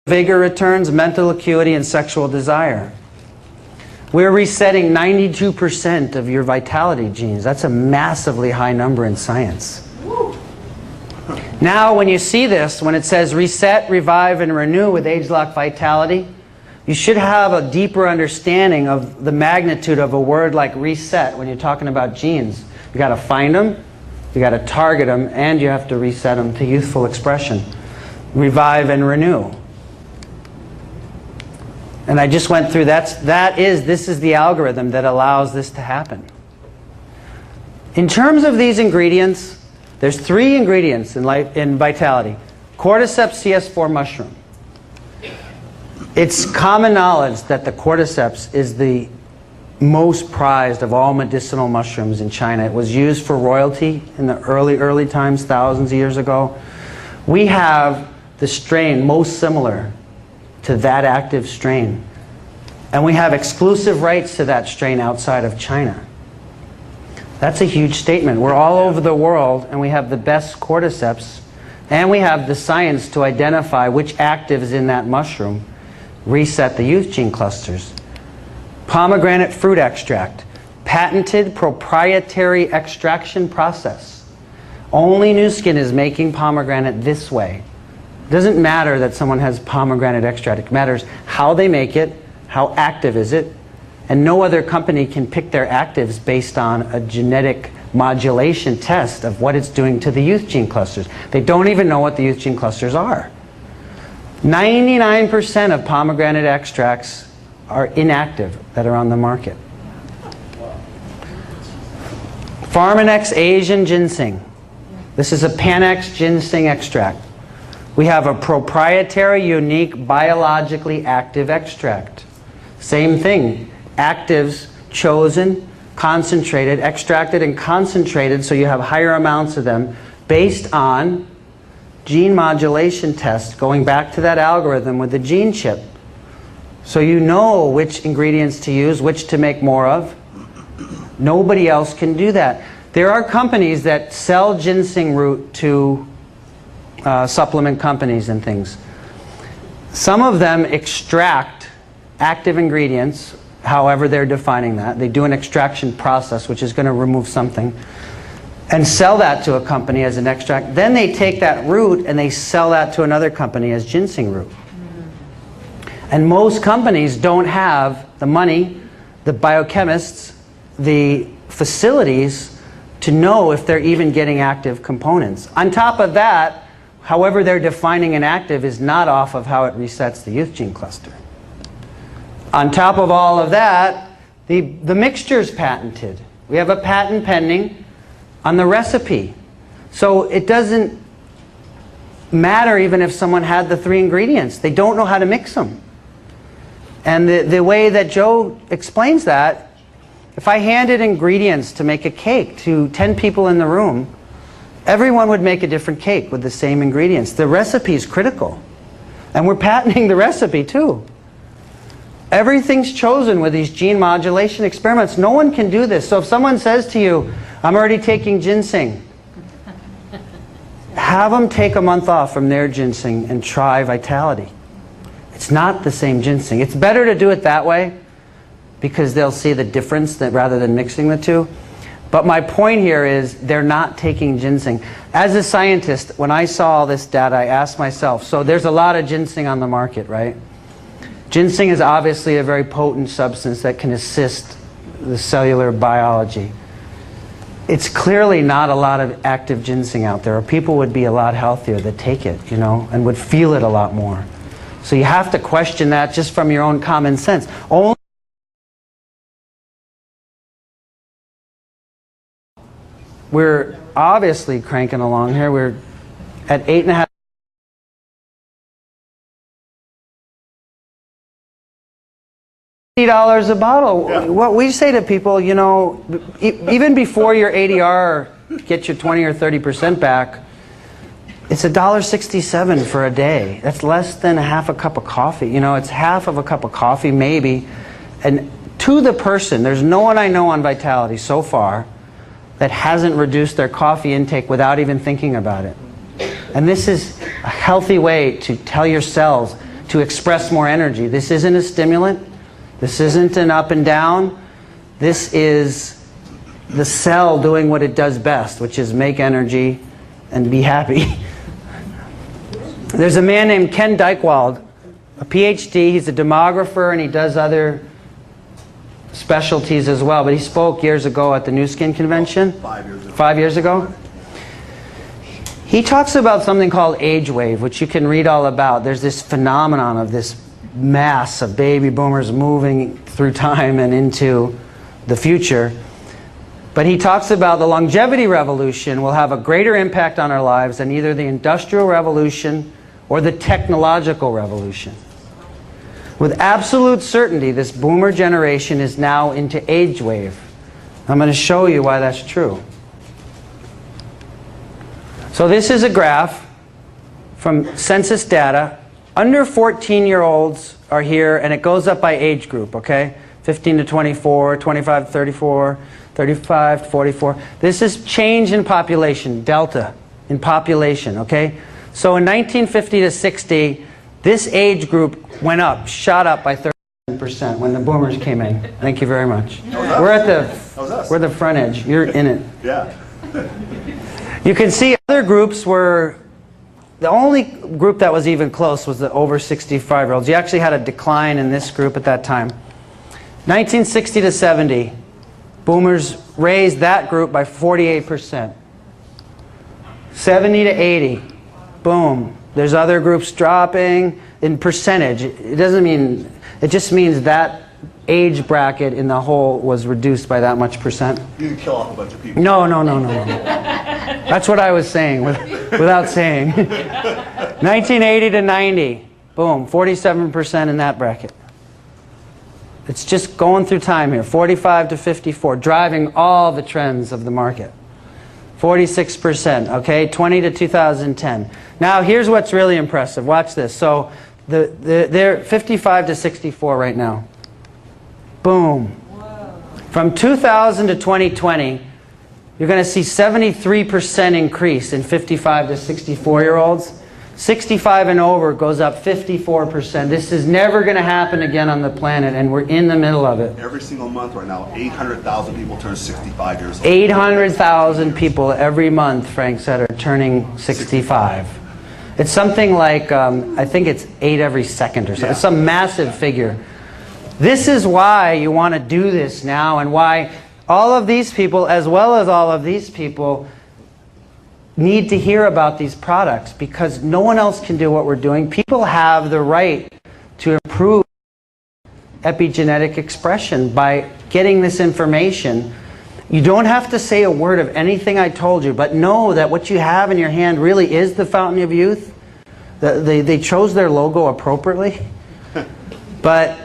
vigor returns, mental acuity, and sexual desire. We're resetting 92% of your vitality genes. That's a massively high number in science. Now, when you see this, when it says reset, revive, and renew with ageLOC vitality, you should have a deeper understanding of the magnitude of a word like reset when you're talking about genes. You got to find them, you got to target them, and you have to reset them to youthful expression. Revive and renew. And I just went through, this is the algorithm that allows this to happen. In terms of these ingredients, there's 3 ingredients in vitality. Cordyceps CS4 mushroom. It's common knowledge that the cordyceps is the most prized of all medicinal mushrooms in China. It was used for royalty in the early times, thousands of years ago. We have the strain most similar to that active strain. And we have exclusive rights to that strain outside of China. That's a huge statement. We're all over the world and we have the best cordyceps and we have the science to identify which actives in that mushroom reset the youth gene clusters. Pomegranate fruit extract. Patented proprietary extraction process. Only Nu Skin is making pomegranate this way. It doesn't matter that someone has pomegranate extract. It matters how they make it, how active is it, and no other company can pick their actives based on a genetic modulation test of what it's doing to the youth gene clusters. They don't even know what the youth gene clusters are. 99% of pomegranate extracts are inactive that are on the market. Pharmanex Asian ginseng. This is a Panax ginseng extract. We have a proprietary, unique, biologically active extract. Same thing. Actives chosen, concentrated, extracted and concentrated so you have higher amounts of them based on gene modulation tests going back to that algorithm with the gene chip. So you know which ingredients to use, which to make more of. Nobody else can do that. There are companies that sell ginseng root to supplement companies and things. Some of them extract active ingredients, however they're defining that. They do an extraction process, which is going to remove something, and sell that to a company as an extract. Then they take that root and they sell that to another company as ginseng root. And most companies don't have the money, the biochemists, the facilities to know if they're even getting active components. On top of that, however they're defining an active is not off of how it resets the youth gene cluster. On top of all of that, the mixture's patented. We have a patent pending on the recipe. So it doesn't matter even if someone had the 3 ingredients. They don't know how to mix them. And the way that Joe explains that, if I handed ingredients to make a cake to 10 people in the room, everyone would make a different cake with the same ingredients. The recipe is critical. And we're patenting the recipe too. Everything's chosen with these gene modulation experiments. No one can do this. So if someone says to you, I'm already taking ginseng, have them take a month off from their ginseng and try vitality. It's not the same ginseng. It's better to do it that way because they'll see the difference rather than mixing the two. But my point here is they're not taking ginseng. As a scientist, when I saw all this data, I asked myself, so there's a lot of ginseng on the market, right? Ginseng is obviously a very potent substance that can assist the cellular biology. It's clearly not a lot of active ginseng out there, or people would be a lot healthier that take it, you know, and would feel it a lot more. So you have to question that just from your own common sense. We're obviously cranking along here. We're at 8.5. $80 a bottle. Yeah. What we say to people, you know, even before your ADR gets your 20 or 30% back, it's $1.67 for a day. That's less than half a cup of coffee. You know, it's half of a cup of coffee maybe. And to the person, there's no one I know on Vitality so far that hasn't reduced their coffee intake without even thinking about it. And this is a healthy way to tell your cells, to express more energy. This isn't a stimulant. This isn't an up and down. This is the cell doing what it does best, which is make energy and be happy. There's a man named Ken Dykewald, a PhD. He's a demographer and he does other specialties as well. But he spoke years ago at the New Skin Convention. 5 years ago. 5 years ago. He talks about something called age wave, which you can read all about. There's this phenomenon of this mass of baby boomers moving through time and into the future. But he talks about the longevity revolution will have a greater impact on our lives than either the industrial revolution or the technological revolution. With absolute certainty, this boomer generation is now into age wave. I'm going to show you why that's true. So this is a graph from census data. Under 14-year-olds are here, and it goes up by age group, okay? 15 to 24, 25 to 34, 35 to 44. This is change in population, delta in population, okay? So in 1950 to 60, this age group went up, shot up by 30% when the boomers came in. Thank you very much. We're the front edge. You're in it. Yeah. You can see other groups were, the only group that was even close was the over 65-year-olds. You actually had a decline in this group at that time. 1960 to 70, boomers raised that group by 48%. 70 to 80, boom. There's other groups dropping in percentage. It doesn't mean, it just means that age bracket in the whole was reduced by that much percent. You can kill off a bunch of people. No. That's what I was saying without saying. 1980 to 90, boom, 47% in that bracket. It's just going through time here. 45 to 54, driving all the trends of the market. 46%, okay, 20 to 2010. Now here's what's really impressive. Watch this. So they're 55 to 64 right now. Boom. Whoa. From 2000 to 2020, you're going to see 73% increase in 55 to 64-year-olds. 65 and over goes up 54%. This is never going to happen again on the planet, and we're in the middle of it. Every single month right now, 800,000 people turn 65 years old. 800,000 people every month, Frank said, are turning 65. It's something like, I think it's 8 every second or something. Yeah. It's some massive figure. This is why you want to do this now, and why all of these people, as well as all of these people, need to hear about these products, because no one else can do what we're doing. People have the right to improve epigenetic expression by getting this information. You don't have to say a word of anything I told you, but know that what you have in your hand really is the fountain of youth. They chose their logo appropriately, but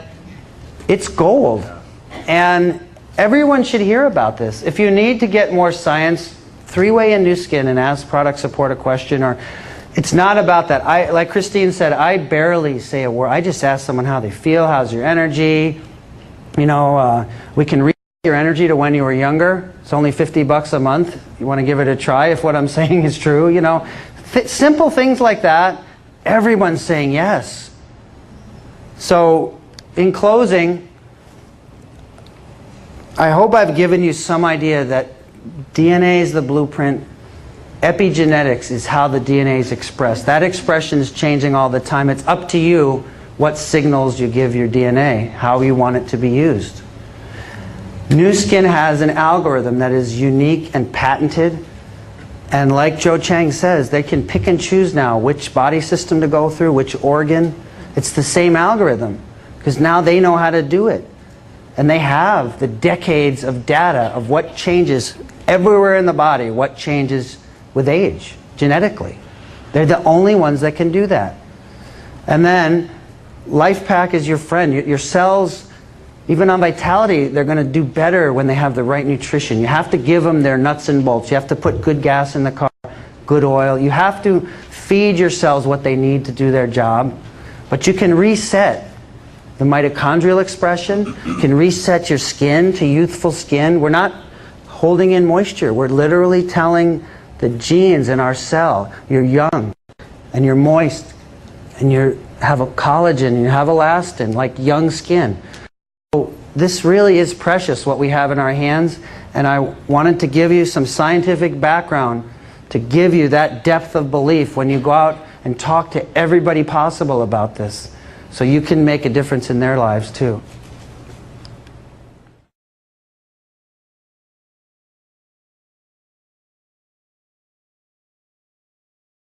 it's gold. And everyone should hear about this. If you need to get more science, three-way in New Skin and ask product support a question. Or it's not about that. Like Christine said, I barely say a word. I just ask someone how they feel, how's your energy. You know, we can reset your energy to when you were younger. It's only $50 a month. You want to give it a try if what I'm saying is true. You know, simple things like that. Everyone's saying yes. So in closing, I hope I've given you some idea that DNA is the blueprint. Epigenetics is how the DNA is expressed. That expression is changing all the time. It's up to you what signals you give your DNA, how you want it to be used. New Skin has an algorithm that is unique and patented. And like Joe Chang says, they can pick and choose now which body system to go through, which organ. It's the same algorithm, because now they know how to do it. And they have the decades of data of what changes everywhere in the body, what changes with age, genetically. They're the only ones that can do that. And then, LifePak is your friend. Your cells, even on vitality, they're going to do better when they have the right nutrition. You have to give them their nuts and bolts. You have to put good gas in the car, good oil. You have to feed your cells what they need to do their job. But you can reset the mitochondrial expression. You can reset your skin to youthful skin. We're not holding in moisture. We're literally telling the genes in our cell, you're young, and you're moist, and you're have a collagen, you have elastin, like young skin. So this really is precious, what we have in our hands, and I wanted to give you some scientific background to give you that depth of belief when you go out and talk to everybody possible about this, so you can make a difference in their lives too.